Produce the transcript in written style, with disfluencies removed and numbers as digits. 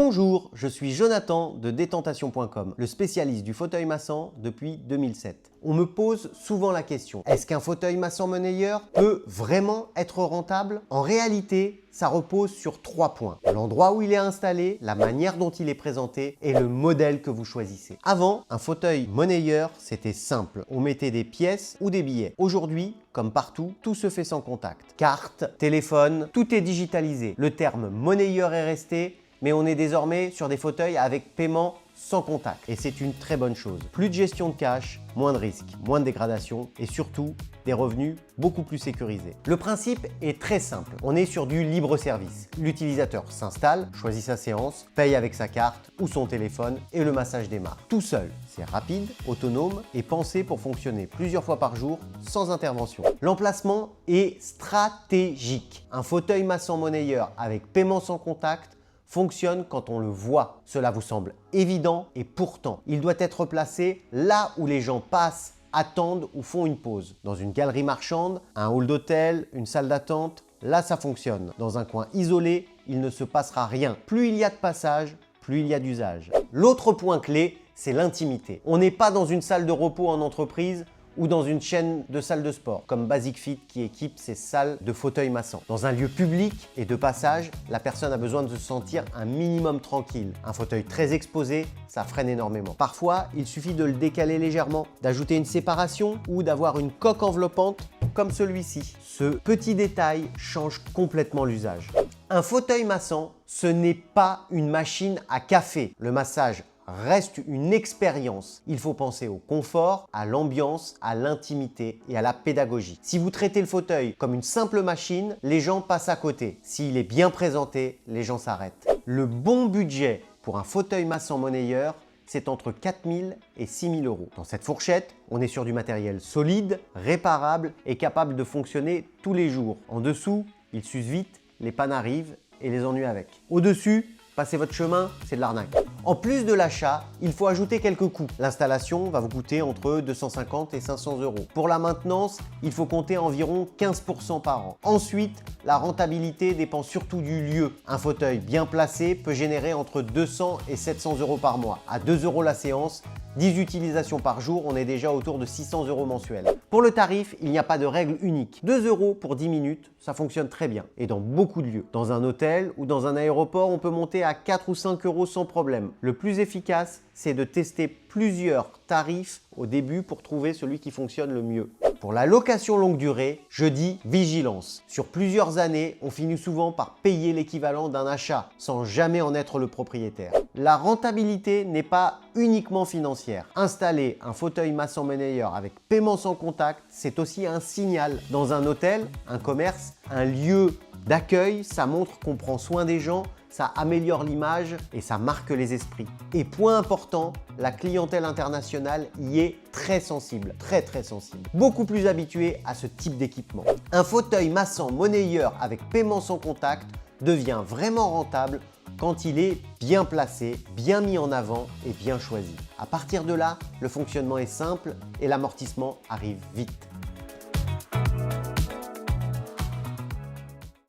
Bonjour, je suis Jonathan de Détentation.com, le spécialiste du fauteuil massant depuis 2007. On me pose souvent la question, est-ce qu'un fauteuil massant monnayeur peut vraiment être rentable? En réalité, ça repose sur 3 points. L'endroit où il est installé, la manière dont il est présenté et le modèle que vous choisissez. Avant, un fauteuil monnayeur, c'était simple. On mettait des pièces ou des billets. Aujourd'hui, comme partout, tout se fait sans contact. Carte, téléphone, tout est digitalisé. Le terme monnayeur est resté, mais on est désormais sur des fauteuils avec paiement sans contact. Et c'est une très bonne chose. Plus de gestion de cash, moins de risques, moins de dégradation et surtout des revenus beaucoup plus sécurisés. Le principe est très simple. On est sur du libre service. L'utilisateur s'installe, choisit sa séance, paye avec sa carte ou son téléphone et le massage démarre. Tout seul. C'est rapide, autonome et pensé pour fonctionner plusieurs fois par jour sans intervention. L'emplacement est stratégique. Un fauteuil massant monnayeur avec paiement sans contact fonctionne quand on le voit. Cela vous semble évident et pourtant, il doit être placé là où les gens passent, attendent ou font une pause. Dans une galerie marchande, un hall d'hôtel, une salle d'attente, là ça fonctionne. Dans un coin isolé, il ne se passera rien. Plus il y a de passages, plus il y a d'usage. L'autre point clé, c'est l'intimité. On n'est pas dans une salle de repos en entreprise ou dans une chaîne de salles de sport, comme Basic Fit qui équipe ses salles de fauteuils massants. Dans un lieu public et de passage, la personne a besoin de se sentir un minimum tranquille. Un fauteuil très exposé, ça freine énormément. Parfois, il suffit de le décaler légèrement, d'ajouter une séparation ou d'avoir une coque enveloppante comme celui-ci. Ce petit détail change complètement l'usage. Un fauteuil massant, ce n'est pas une machine à café. Le massage reste une expérience. Il faut penser au confort, à l'ambiance, à l'intimité et à la pédagogie. Si vous traitez le fauteuil comme une simple machine, les gens passent à côté. S'il est bien présenté, les gens s'arrêtent. Le bon budget pour un fauteuil massant monnayeur, c'est entre 4 000 et 6 000 euros. Dans cette fourchette, on est sur du matériel solide, réparable et capable de fonctionner tous les jours. En dessous, il s'use vite, les pannes arrivent et les ennuis avec. Au-dessus, passez votre chemin, c'est de l'arnaque. En plus de l'achat, il faut ajouter quelques coûts. L'installation va vous coûter entre 250 et 500 euros. Pour la maintenance, il faut compter environ 15% par an. Ensuite, la rentabilité dépend surtout du lieu. Un fauteuil bien placé peut générer entre 200 et 700 euros par mois. À 2 euros la séance, 10 utilisations par jour, on est déjà autour de 600 euros mensuels. Pour le tarif, il n'y a pas de règle unique. 2 euros pour 10 minutes, ça fonctionne très bien. Et dans beaucoup de lieux. Dans un hôtel ou dans un aéroport, on peut monter à 4 ou 5 euros sans problème. Le plus efficace, c'est de tester plusieurs tarifs au début pour trouver celui qui fonctionne le mieux. Pour la location longue durée, je dis vigilance. Sur plusieurs années, on finit souvent par payer l'équivalent d'un achat sans jamais en être le propriétaire. La rentabilité n'est pas uniquement financière. Installer un fauteuil massant monnayeur avec paiement sans contact, c'est aussi un signal. Dans un hôtel, un commerce, un lieu d'accueil, ça montre qu'on prend soin des gens, ça améliore l'image et ça marque les esprits. Et point important, la clientèle internationale y est très sensible, très sensible. Beaucoup plus habituée à ce type d'équipement. Un fauteuil massant monnayeur avec paiement sans contact devient vraiment rentable quand il est bien placé, bien mis en avant et bien choisi. À partir de là, le fonctionnement est simple et l'amortissement arrive vite.